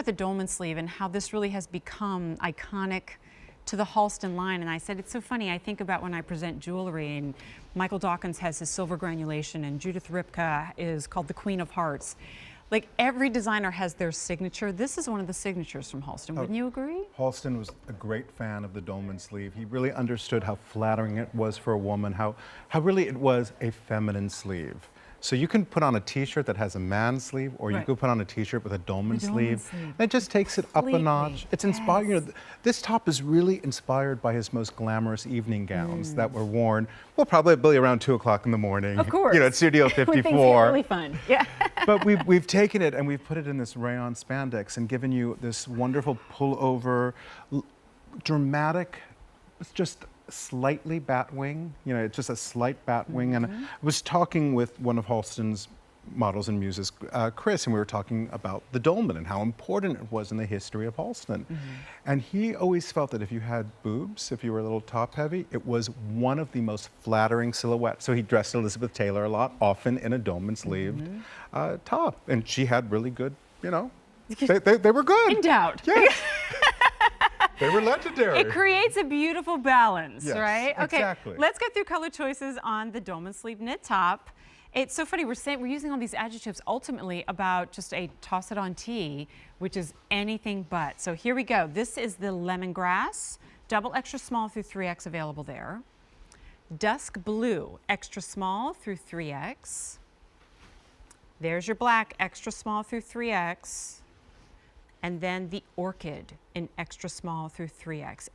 about the Dolman sleeve and how this really has become iconic to the Halston line, and I said, it's so funny, I think about when I present jewelry, and Michael Dawkins has his silver granulation, and Judith Ripka is called the Queen of Hearts. Like, every designer has their signature. This is one of the signatures from Halston. Wouldn't you agree? Halston was a great fan of the Dolman sleeve. He really understood how flattering it was for a woman, how really it was a feminine sleeve. So you can put on a t-shirt that has a man sleeve, or you could put on a t-shirt with a Dolman sleeve. And it just takes it up a notch. It's inspired. You know, this top is really inspired by his most glamorous evening gowns that were worn, well, probably around 2 o'clock in the morning. Of course. You know, at Studio 54. When things get really fun. Yeah. But we've taken it and we've put it in this rayon spandex and given you this wonderful pullover, dramatic, just slightly bat wing. You know, it's just a slight bat wing. And I was talking with one of Halston's models and muses, Chris, and we were talking about the Dolman and how important it was in the history of Halston. And he always felt that if you had boobs, if you were a little top heavy, it was one of the most flattering silhouettes. So he dressed Elizabeth Taylor a lot, often in a Dolman sleeved top. And she had really good, you know, they were good. In doubt. Yeah. They were legendary. It creates a beautiful balance, yes, right? Okay, exactly. Let's go through color choices on the Dolman sleeve knit top. It's so funny, we're using all these adjectives ultimately about just a toss it on tee, which is anything but. So here we go. This is the lemongrass, double extra small through 3X available there. Dusk blue, extra small through 3X. There's your black, extra small through 3X. And then the orchid in extra small through 3X.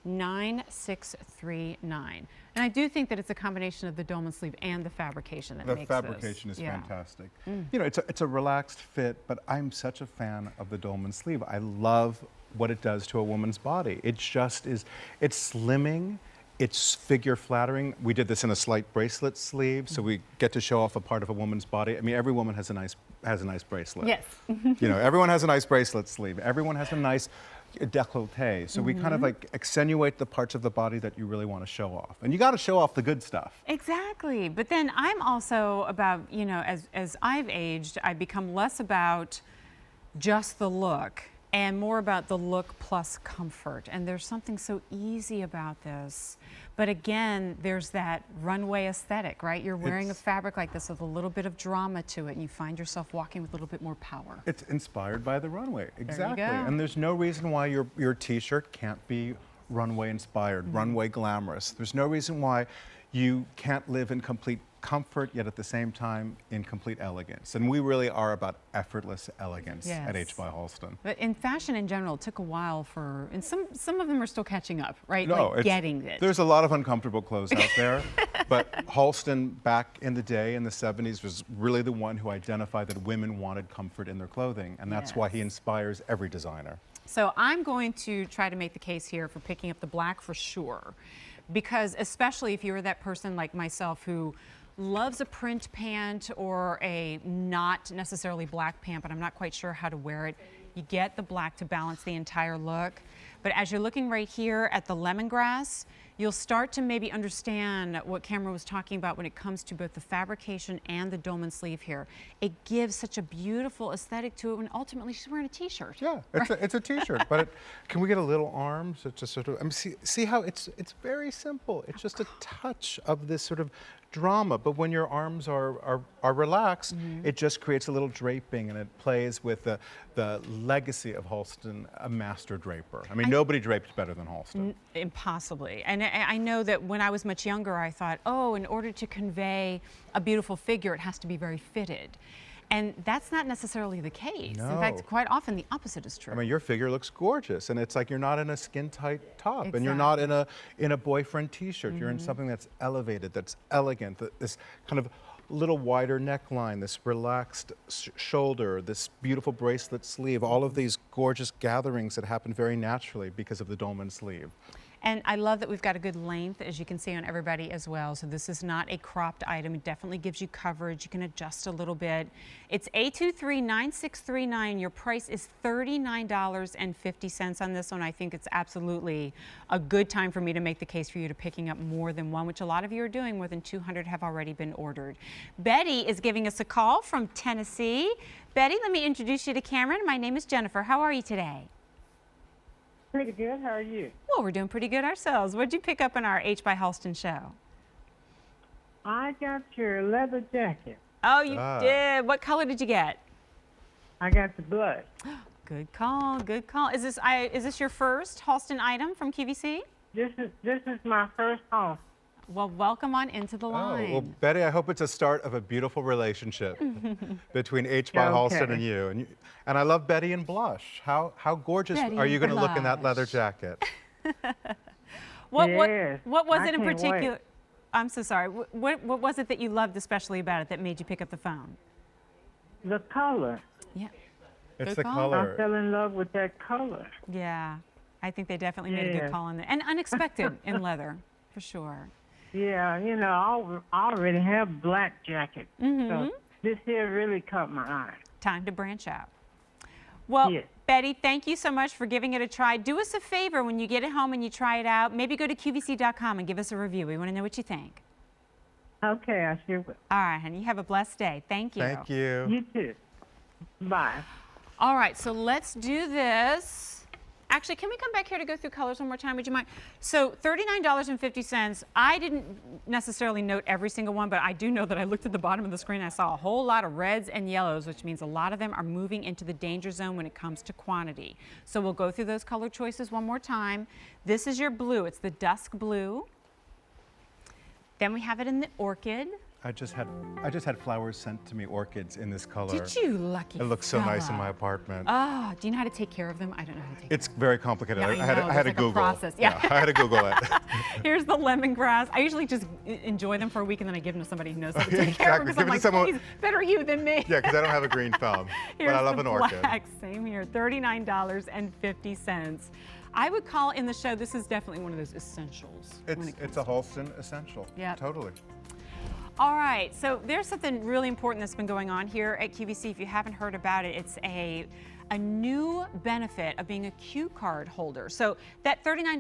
A239639. And I do think that it's a combination of the Dolman sleeve and the fabrication that makes this. The fabrication is fantastic. You know, it's a relaxed fit, but I'm such a fan of the Dolman sleeve. I love what it does to a woman's body. It just is, it's slimming. It's figure flattering. We did this in a slight bracelet sleeve, so we get to show off a part of a woman's body. I mean, every woman has a nice bracelet. Yes. You know, everyone has a nice bracelet sleeve. Everyone has a nice décolleté. So we kind of like accentuate the parts of the body that you really want to show off. And you got to show off the good stuff. Exactly. But then I'm also about, you know, as I've aged, I've become less about just the look and more about the look plus comfort. And there's something so easy about this. But again, there's that runway aesthetic, right? You're wearing a fabric like this with a little bit of drama to it, and you find yourself walking with a little bit more power. It's inspired by the runway, exactly. There you go. And there's no reason why your t-shirt can't be runway inspired, runway glamorous. There's no reason why you can't live in complete comfort, yet at the same time in complete elegance. And we really are about effortless elegance at H by Halston. But in fashion in general, it took a while for, and some of them are still catching up, right? No, like getting it. There's a lot of uncomfortable clothes out there, but Halston back in the day, in the 70s, was really the one who identified that women wanted comfort in their clothing, and that's why he inspires every designer. So I'm going to try to make the case here for picking up the black for sure, because especially if you're that person like myself who loves a print pant or a not necessarily black pant, but I'm not quite sure how to wear it. You get the black to balance the entire look. But as you're looking right here at the lemongrass, you'll start to maybe understand what Cameron was talking about when it comes to both the fabrication and the Dolman sleeve here. It gives such a beautiful aesthetic to it when ultimately she's wearing a t-shirt. Yeah, it's a t-shirt, but can we get a little arm? So it's just sort of, I mean, see how it's very simple. It's just a touch of this sort of drama, but when your arms are relaxed, it just creates a little draping, and it plays with the legacy of Halston, a master draper. I mean, nobody draped better than Halston. Impossibly. And I know that when I was much younger, I thought, oh, in order to convey a beautiful figure, it has to be very fitted. And that's not necessarily the case. No. In fact, quite often the opposite is true. I mean, your figure looks gorgeous, and it's like you're not in a skin-tight top, and you're not in a boyfriend t-shirt. You're in something that's elevated, that's elegant, this kind of little wider neckline, this relaxed shoulder, this beautiful bracelet sleeve, all of these gorgeous gatherings that happen very naturally because of the Dolman sleeve. And I love that we've got a good length, as you can see on everybody as well. So this is not a cropped item. It definitely gives you coverage. You can adjust a little bit. It's A239639. Your price is $39.50 on this one. I think it's absolutely a good time for me to make the case for you to picking up more than one, which a lot of you are doing. More than 200 have already been ordered. Betty is giving us a call from Tennessee. Betty, let me introduce you to Cameron. My name is Jennifer. How are you today? Pretty good. How are you? Well, we're doing pretty good ourselves. What did you pick up in our H by Halston show? I got your leather jacket. Oh, you did. What color did you get? I got the blood. Good call. Good call. Is this your first Halston item from QVC? This is my first home. Well, welcome on into the line. Oh, well, Betty, I hope it's a start of a beautiful relationship between H by Halston and you. And I love Betty in blush. How gorgeous Betty are you in going to look in that blush. leather jacket? What Yes, was I it in can't particular? wait. I'm so sorry. What was it that you loved especially about it that made you pick up the phone? The color. Yeah. It's Good the call. I color. fell in love with that color. Yeah. I think they definitely made a good Yeah. call in there. And unexpected in leather, for sure. Yeah, you know, I already have black jacket. So this here really caught my eye. Time to branch out. Well, Yes. Betty, thank you so much for giving it a try. Do us a favor when you get it home and you try it out. Maybe go to QVC.com and give us a review. We want to know what you think. Okay, I sure will. All right, honey. You have a blessed day. Thank you. Thank you. You too. Bye. All right, so let's do this. Actually, can we come back here to go through colors one more time? Would you mind? So $39.50. I didn't necessarily note every single one, but I do know that I looked at the bottom of the screen. I saw a whole lot of reds and yellows, which means a lot of them are moving into the danger zone when it comes to quantity. So we'll go through those color choices one more time. This is your blue. It's the dusk blue. Then we have it in the orchid. I just had flowers sent to me, orchids in this color. Did you, lucky It looks so nice in fella. my apartment. Oh, do you know how to take care of them? I don't know how to take It's very complicated. Yeah, I I had know, I had there's to like a Google. process. Yeah. I had to Google it. Here's the lemongrass. I usually just enjoy them for a week and then I give them to somebody who knows how to take care of them Exactly. because Give I'm it to like, someone- please, better you than me. Yeah, because I don't have a green thumb, Here's but I love the an orchid. black. Same here, $39.50. I would call in the show, this is definitely one of those essentials. when it It's comes a Halston essential. Yep. Totally. All right, so there's something really important that's been going on here at QVC. If you haven't heard about it, it's a new benefit of being a Q card holder. So that $39